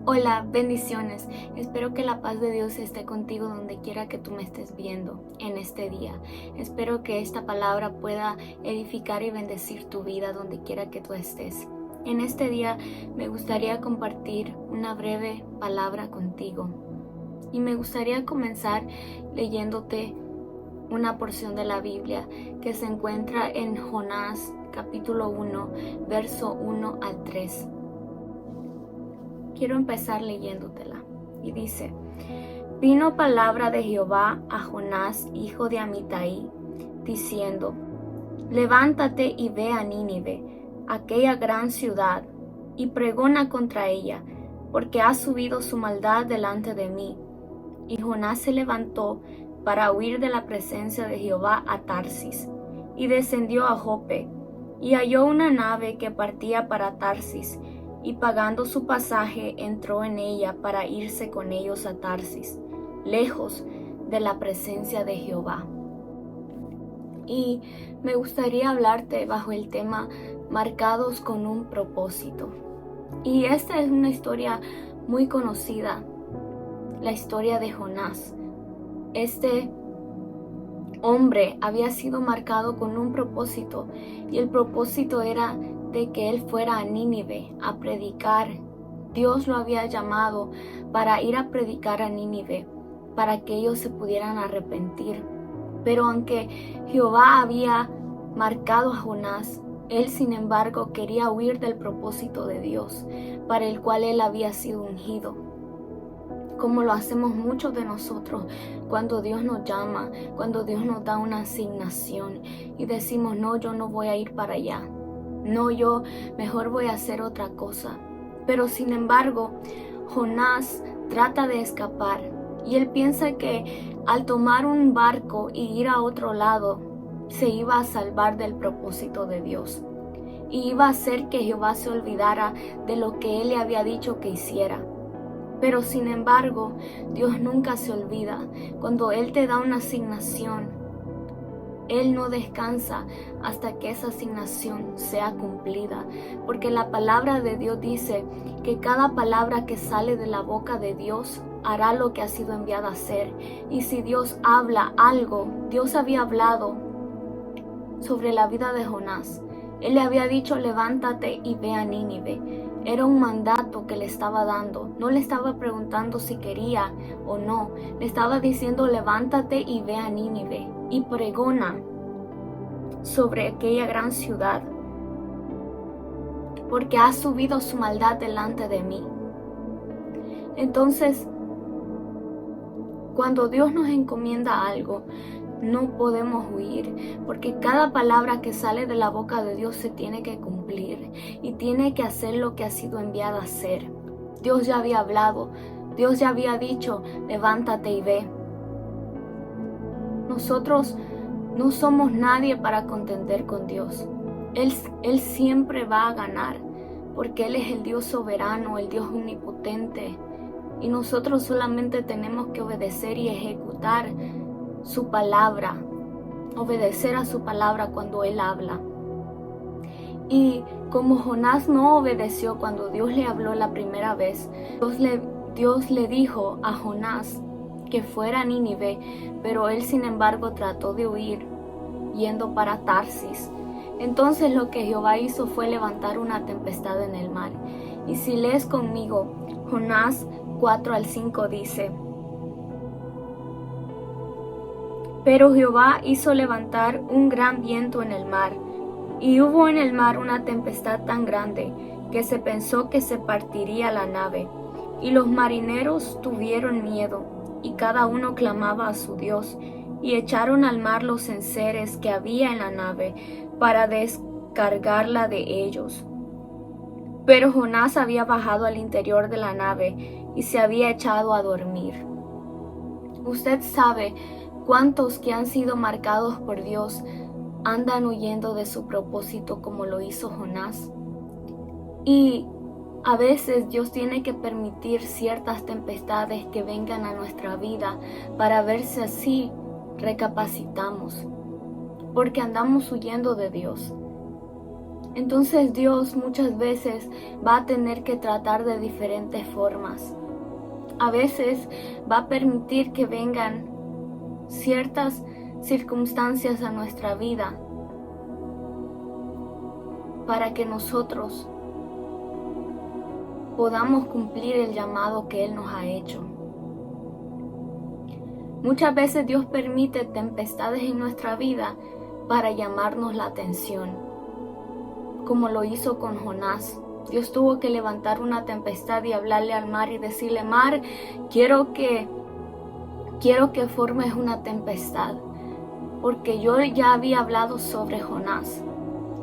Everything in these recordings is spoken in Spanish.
Hola, bendiciones. Espero que la paz de Dios esté contigo donde quiera que tú me estés viendo en este día. Espero que esta palabra pueda edificar y bendecir tu vida donde quiera que tú estés. En este día me gustaría compartir una breve palabra contigo. Y me gustaría comenzar leyéndote una porción de la Biblia que se encuentra en Jonás capítulo 1, verso 1 al 3. Quiero empezar leyéndotela. Y dice: Vino palabra de Jehová a Jonás, hijo de Amitai, diciendo: Levántate y ve a Nínive, aquella gran ciudad, y pregona contra ella, porque ha subido su maldad delante de mí. Y Jonás se levantó para huir de la presencia de Jehová a Tarsis, y descendió a Jope, y halló una nave que partía para Tarsis, y pagando su pasaje entró en ella para irse con ellos a Tarsis, lejos de la presencia de Jehová. Y me gustaría hablarte bajo el tema marcados con un propósito. Y esta es una historia muy conocida, la historia de Jonás. Este hombre había sido marcado con un propósito, y el propósito era de que él fuera a Nínive a predicar. Dios lo había llamado para ir a predicar a Nínive, para que ellos se pudieran arrepentir. Pero aunque Jehová había marcado a Jonás, él sin embargo quería huir del propósito de Dios, para el cual él había sido ungido. Como lo hacemos muchos de nosotros cuando Dios nos llama, cuando Dios nos da una asignación y decimos: no, yo no voy a ir para allá. No, yo mejor voy a hacer otra cosa. Pero sin embargo, Jonás trata de escapar y él piensa que al tomar un barco y ir a otro lado, se iba a salvar del propósito de Dios. Y iba a hacer que Jehová se olvidara de lo que él le había dicho que hiciera. Pero sin embargo, Dios nunca se olvida. Cuando Él te da una asignación, Él no descansa hasta que esa asignación sea cumplida. Porque la palabra de Dios dice que cada palabra que sale de la boca de Dios hará lo que ha sido enviada a hacer. Y si Dios habla algo, Dios había hablado sobre la vida de Jonás. Él le había dicho: levántate y ve a Nínive. Era un mandato que le estaba dando. No le estaba preguntando si quería o no. Le estaba diciendo: levántate y ve a Nínive y pregona sobre aquella gran ciudad, porque ha subido su maldad delante de mí. Entonces, cuando Dios nos encomienda algo, no podemos huir, porque cada palabra que sale de la boca de Dios se tiene que cumplir y tiene que hacer lo que ha sido enviado a hacer. Dios ya había hablado, Dios ya había dicho: levántate y ve. Nosotros no somos nadie para contender con Dios. Él siempre va a ganar, porque Él es el Dios soberano, el Dios omnipotente, y nosotros solamente tenemos que obedecer y ejecutar su palabra, obedecer a su palabra cuando Él habla. Y como Jonás no obedeció cuando Dios le habló la primera vez, Dios le dijo a Jonás que fuera a Nínive, pero él sin embargo trató de huir, yendo para Tarsis. Entonces lo que Jehová hizo fue levantar una tempestad en el mar. Y si lees conmigo, Jonás 4-5 dice: Pero Jehová hizo levantar un gran viento en el mar, y hubo en el mar una tempestad tan grande que se pensó que se partiría la nave. Y los marineros tuvieron miedo, y cada uno clamaba a su Dios, y echaron al mar los enseres que había en la nave para descargarla de ellos. Pero Jonás había bajado al interior de la nave y se había echado a dormir. Usted sabe cuántos que han sido marcados por Dios andan huyendo de su propósito como lo hizo Jonás. Y a veces Dios tiene que permitir ciertas tempestades que vengan a nuestra vida para ver si así recapacitamos, porque andamos huyendo de Dios. Entonces Dios muchas veces va a tener que tratar de diferentes formas. A veces va a permitir que vengan ciertas circunstancias a nuestra vida para que nosotros podamos cumplir el llamado que Él nos ha hecho. Muchas veces Dios permite tempestades en nuestra vida para llamarnos la atención, como lo hizo con Jonás. Dios tuvo que levantar una tempestad y hablarle al mar y decirle: mar, quiero que formes una tempestad, porque yo ya había hablado sobre Jonás.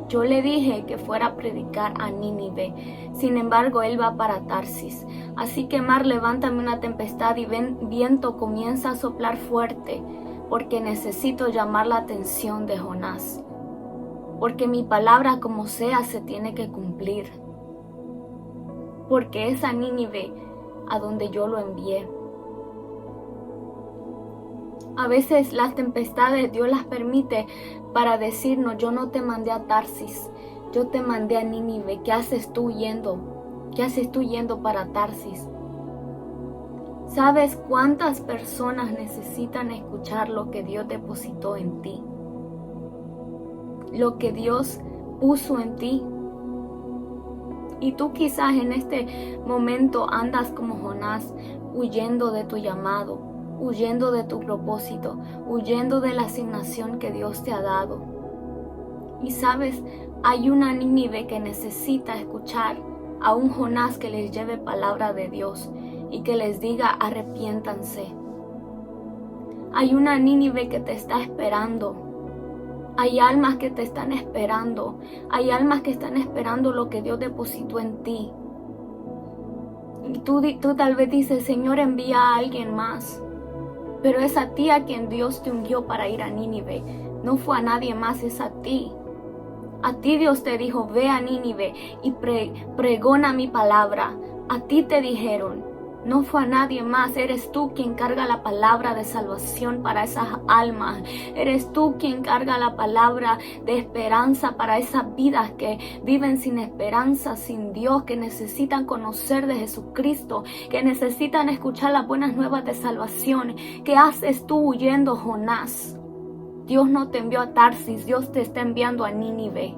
Yo le dije que fuera a predicar a Nínive, sin embargo él va para Tarsis. Así que mar, levántame una tempestad y viento comienza a soplar fuerte, porque necesito llamar la atención de Jonás, porque mi palabra como sea se tiene que cumplir, porque es a Nínive a donde yo lo envié. A veces las tempestades Dios las permite para decirnos: yo no te mandé a Tarsis, yo te mandé a Nínive. ¿Qué haces tú yendo? ¿Qué haces tú yendo para Tarsis? ¿Sabes cuántas personas necesitan escuchar lo que Dios depositó en ti? Lo que Dios puso en ti. Y tú quizás en este momento andas como Jonás, huyendo de tu llamado, huyendo de tu propósito, huyendo de la asignación que Dios te ha dado. Y sabes, hay una Nínive que necesita escuchar a un Jonás que les lleve palabra de Dios y que les diga: arrepiéntanse. Hay una Nínive que te está esperando. Hay almas que te están esperando. Hay almas que están esperando lo que Dios depositó en ti. Y tú tal vez dices: Señor, envía a alguien más. Pero es a ti a quien Dios te ungió para ir a Nínive. No fue a nadie más, es a ti. A ti Dios te dijo: ve a Nínive y pregona mi palabra. A ti te dijeron. No fue a nadie más. Eres tú quien carga la palabra de salvación para esas almas. Eres tú quien carga la palabra de esperanza para esas vidas que viven sin esperanza, sin Dios, que necesitan conocer de Jesucristo, que necesitan escuchar las buenas nuevas de salvación. ¿Qué haces tú huyendo, Jonás? Dios no te envió a Tarsis, Dios te está enviando a Nínive.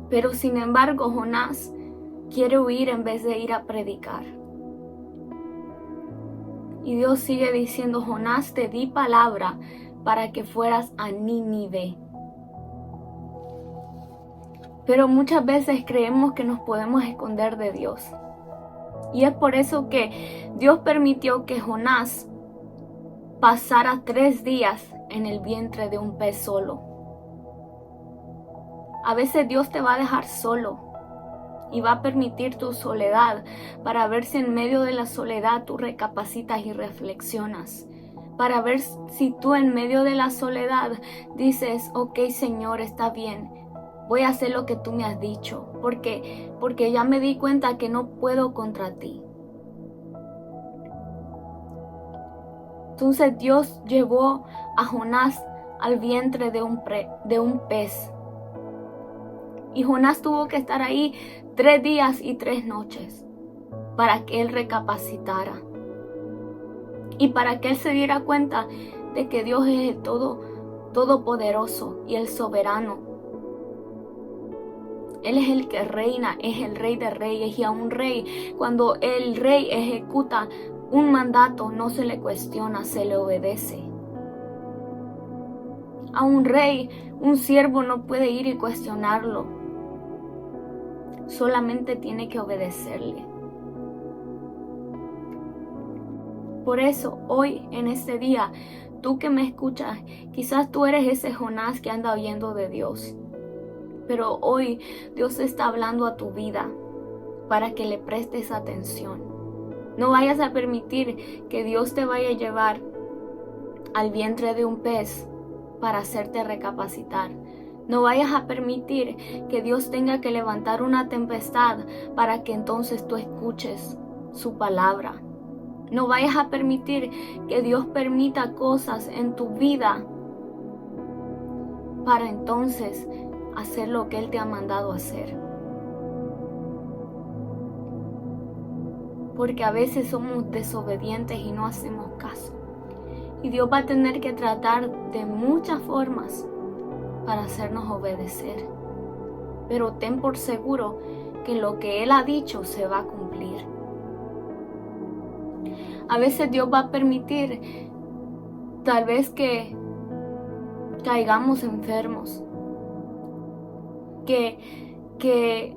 Pero sin embargo, Jonás quiere huir en vez de ir a predicar. Y Dios sigue diciendo: Jonás, te di palabra para que fueras a Nínive. Pero muchas veces creemos que nos podemos esconder de Dios. Y es por eso que Dios permitió que Jonás pasara 3 días en el vientre de un pez solo. A veces Dios te va a dejar solo y va a permitir tu soledad para ver si en medio de la soledad tú recapacitas y reflexionas. Para ver si tú en medio de la soledad dices: ok, Señor, está bien, voy a hacer lo que tú me has dicho, porque ya me di cuenta que no puedo contra ti. Entonces Dios llevó a Jonás al vientre de un pez. Y Jonás tuvo que estar ahí 3 días y 3 noches para que él recapacitara. Y para que él se diera cuenta de que Dios es el todopoderoso y el soberano. Él es el que reina, es el rey de reyes. Y a un rey, cuando el rey ejecuta un mandato, no se le cuestiona, se le obedece. A un rey, un siervo no puede ir y cuestionarlo. Solamente tiene que obedecerle. Por eso, hoy, en este día, tú que me escuchas, quizás tú eres ese Jonás que anda huyendo de Dios. Pero hoy Dios está hablando a tu vida para que le prestes atención. No vayas a permitir que Dios te vaya a llevar al vientre de un pez para hacerte recapacitar. No vayas a permitir que Dios tenga que levantar una tempestad para que entonces tú escuches su palabra. No vayas a permitir que Dios permita cosas en tu vida para entonces hacer lo que Él te ha mandado hacer. Porque a veces somos desobedientes y no hacemos caso. Y Dios va a tener que tratar de muchas formas para hacernos obedecer. Pero ten por seguro que lo que Él ha dicho se va a cumplir. A veces Dios va a permitir tal vez que caigamos enfermos, que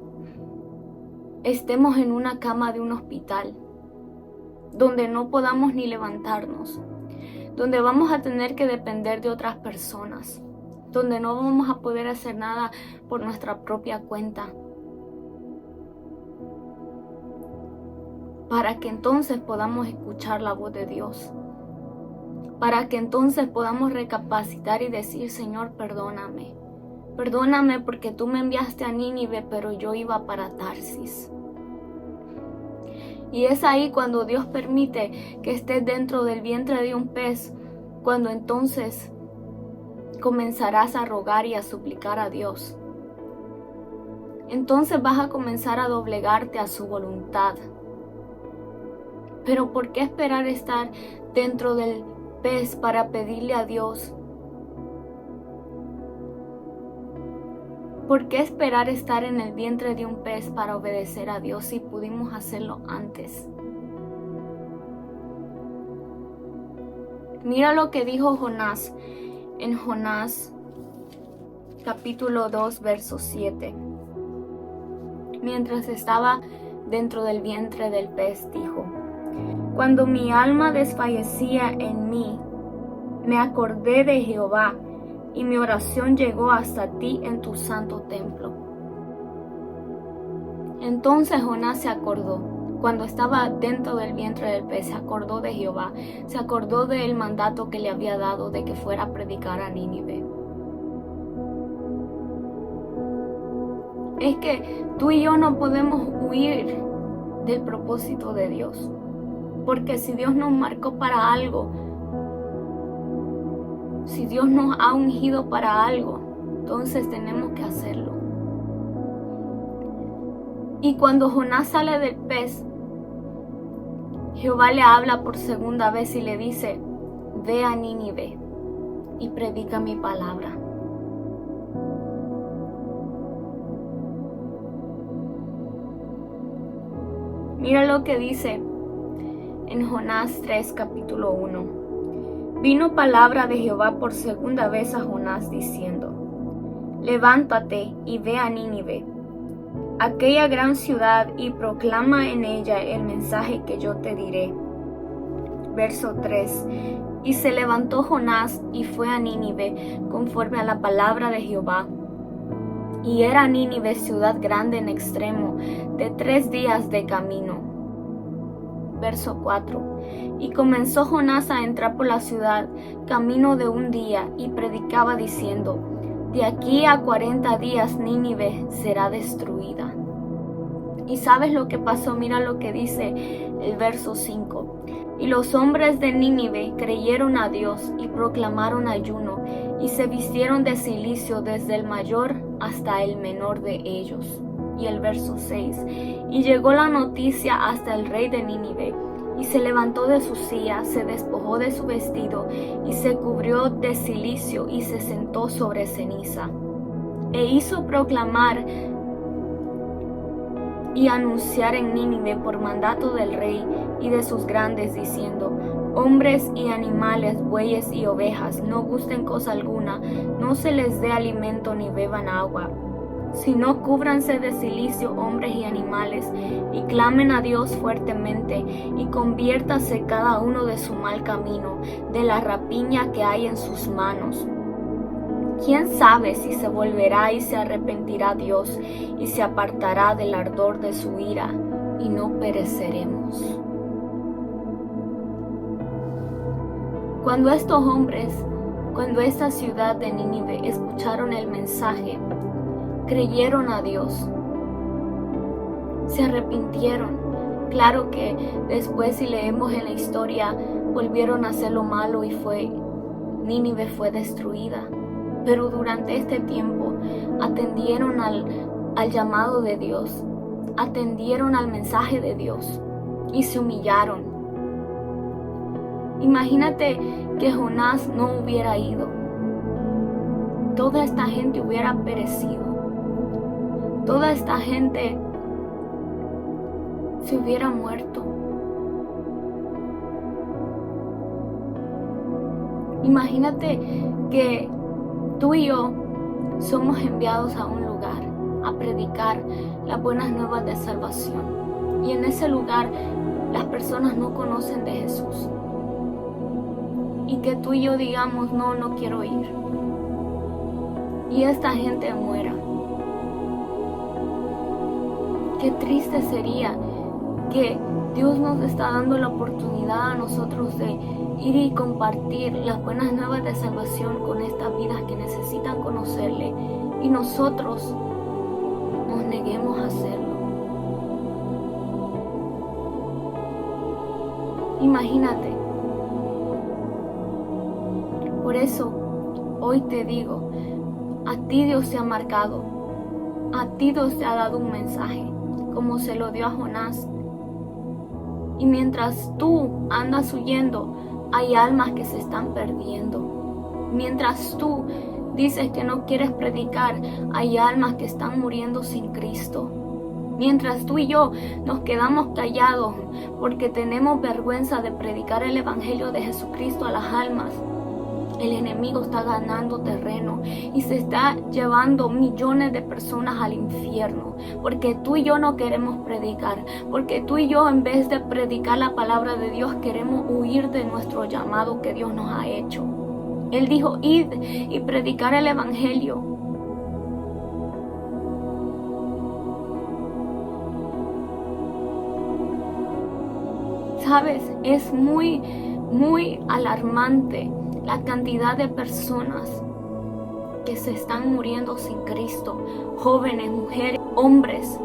estemos en una cama de un hospital, donde no podamos ni levantarnos, donde vamos a tener que depender de otras personas, donde no vamos a poder hacer nada por nuestra propia cuenta, para que entonces podamos escuchar la voz de Dios, para que entonces podamos recapacitar y decir: Señor, perdóname. Perdóname porque tú me enviaste a Nínive, pero yo iba para Tarsis. Y es ahí cuando Dios permite que estés dentro del vientre de un pez, cuando entonces comenzarás a rogar y a suplicar a Dios. Entonces vas a comenzar a doblegarte a su voluntad. Pero ¿por qué esperar estar dentro del pez para pedirle a Dios? ¿Por qué esperar estar en el vientre de un pez para obedecer a Dios si pudimos hacerlo antes? Mira lo que dijo Jonás en Jonás capítulo 2, verso 7. Mientras estaba dentro del vientre del pez, dijo: Cuando mi alma desfallecía en mí, me acordé de Jehová, y mi oración llegó hasta ti en tu santo templo. Entonces Jonás se acordó, cuando estaba dentro del vientre del pez, se acordó de Jehová, se acordó del mandato que le había dado de que fuera a predicar a Nínive. Es que tú y yo no podemos huir del propósito de Dios, porque si Dios nos marcó para algo, si Dios nos ha ungido para algo, entonces tenemos que hacerlo. Y cuando Jonás sale del pez, Jehová le habla por segunda vez y le dice: Ve a Nínive y predica mi palabra. Mira lo que dice en Jonás 3, capítulo 1. Vino palabra de Jehová por segunda vez a Jonás diciendo: Levántate y ve a Nínive, aquella gran ciudad, y proclama en ella el mensaje que yo te diré. Verso 3. Y se levantó Jonás y fue a Nínive conforme a la palabra de Jehová. Y era Nínive ciudad grande en extremo, de 3 días de camino. Verso 4. Y comenzó Jonás a entrar por la ciudad, camino de 1 día, y predicaba diciendo: De aquí a 40 días Nínive será destruida. ¿Y sabes lo que pasó? Mira lo que dice el verso 5. Y los hombres de Nínive creyeron a Dios y proclamaron ayuno, y se vistieron de cilicio desde el mayor hasta el menor de ellos. Y el verso 6. Y llegó la noticia hasta el rey de Nínive, y se levantó de su silla, se despojó de su vestido, y se cubrió de cilicio, y se sentó sobre ceniza. E hizo proclamar y anunciar en Nínive por mandato del rey y de sus grandes, diciendo: Hombres y animales, bueyes y ovejas, no gusten cosa alguna, no se les dé alimento ni beban agua, sino cúbranse de cilicio hombres y animales, y clamen a Dios fuertemente, y conviértase cada uno de su mal camino, de la rapiña que hay en sus manos. ¿Quién sabe si se volverá y se arrepentirá Dios, y se apartará del ardor de su ira, y no pereceremos? Cuando estos hombres, cuando esta ciudad de Nínive escucharon el mensaje, creyeron a Dios, se arrepintieron. Claro que después, si leemos en la historia, volvieron a hacer lo malo y Nínive fue destruida. pero durante este tiempo atendieron al llamado de Dios, atendieron al mensaje de Dios y se humillaron. Imagínate que Jonás no hubiera ido. Toda esta gente hubiera perecido. Toda esta gente se hubiera muerto. Imagínate que tú y yo somos enviados a un lugar a predicar las buenas nuevas de salvación. Y en ese lugar las personas no conocen de Jesús. Y que tú y yo digamos, no quiero ir. Y esta gente muera. Qué triste sería que Dios nos está dando la oportunidad a nosotros de ir y compartir las buenas nuevas de salvación con estas vidas que necesitan conocerle y nosotros nos neguemos a hacerlo. Imagínate. Por eso hoy te digo, a ti Dios te ha marcado, a ti Dios te ha dado un mensaje, como se lo dio a Jonás. Y mientras tú andas huyendo, hay almas que se están perdiendo. Mientras tú dices que no quieres predicar, hay almas que están muriendo sin Cristo. Mientras tú y yo nos quedamos callados porque tenemos vergüenza de predicar el Evangelio de Jesucristo a las almas, el enemigo está ganando terreno y se está llevando millones de personas al infierno. Porque tú y yo no queremos predicar. Porque tú y yo, en vez de predicar la palabra de Dios, queremos huir de nuestro llamado que Dios nos ha hecho. Él dijo, id y predicar el Evangelio. Sabes, es muy alarmante la cantidad de personas que se están muriendo sin Cristo, jóvenes, mujeres, hombres,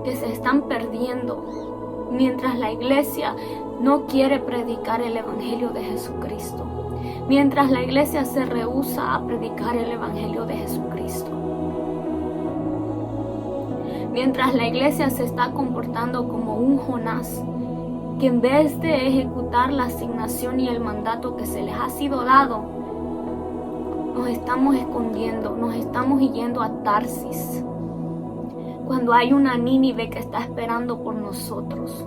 que se están perdiendo, mientras la iglesia no quiere predicar el Evangelio de Jesucristo, mientras la iglesia se rehúsa a predicar el Evangelio de Jesucristo, mientras la iglesia se está comportando como un Jonás, que en vez de ejecutar la asignación y el mandato que se les ha sido dado, nos estamos escondiendo, nos estamos yendo a Tarsis, cuando hay una Nínive que está esperando por nosotros,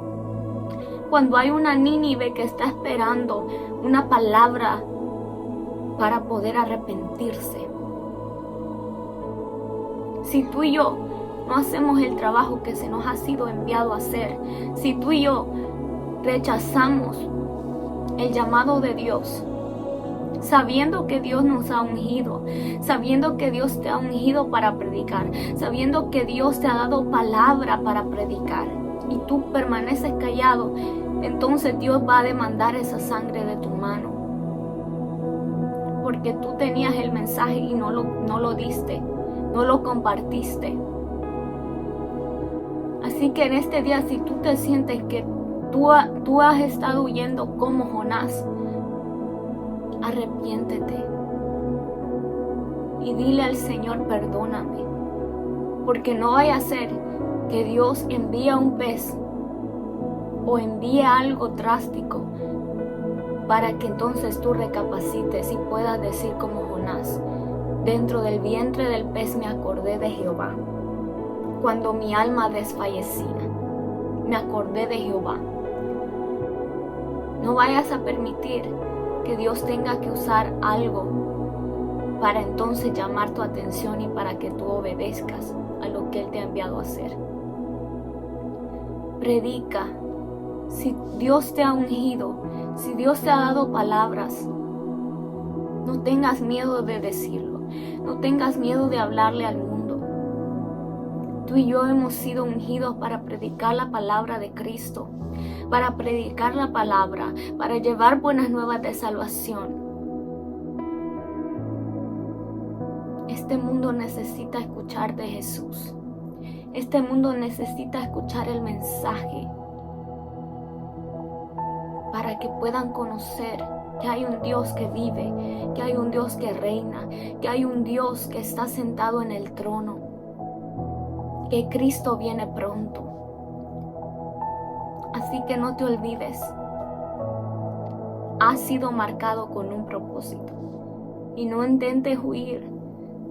cuando hay una Nínive que está esperando una palabra para poder arrepentirse. Si tú y yo no hacemos el trabajo que se nos ha sido enviado a hacer, si tú y yo rechazamos el llamado de Dios, sabiendo que Dios nos ha ungido, sabiendo que Dios te ha ungido para predicar, sabiendo que Dios te ha dado palabra para predicar, y tú permaneces callado, entonces Dios va a demandar esa sangre de tu mano, porque tú tenías el mensaje y no lo diste, no lo compartiste. Así que en este día, si tú te sientes que tú has estado huyendo como Jonás, arrepiéntete y dile al Señor, perdóname, porque no vaya a ser que Dios envíe un pez o envíe algo drástico para que entonces tú recapacites y puedas decir como Jonás, dentro del vientre del pez me acordé de Jehová, cuando mi alma desfallecía, me acordé de Jehová. No vayas a permitir que Dios tenga que usar algo para entonces llamar tu atención y para que tú obedezcas a lo que Él te ha enviado a hacer. Predica. Si Dios te ha ungido, si Dios te ha dado palabras, no tengas miedo de decirlo, no tengas miedo de hablarle al mundo. Tú y yo hemos sido ungidos para predicar la palabra de Cristo, para predicar la palabra, para llevar buenas nuevas de salvación. Este mundo necesita escuchar de Jesús. Este mundo necesita escuchar el mensaje para que puedan conocer que hay un Dios que vive, que hay un Dios que reina, que hay un Dios que está sentado en el trono, que Cristo viene pronto. Así que no te olvides, has sido marcado con un propósito y no intentes huir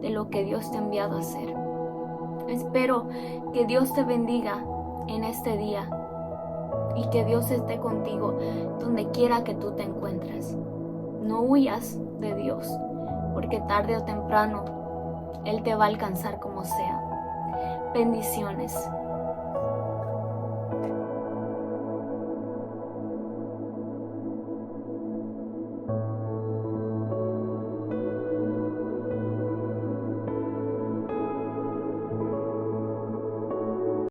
de lo que Dios te ha enviado a hacer. Espero que Dios te bendiga en este día y que Dios esté contigo donde quiera que tú te encuentres. No huyas de Dios, porque tarde o temprano Él te va a alcanzar como sea. Bendiciones.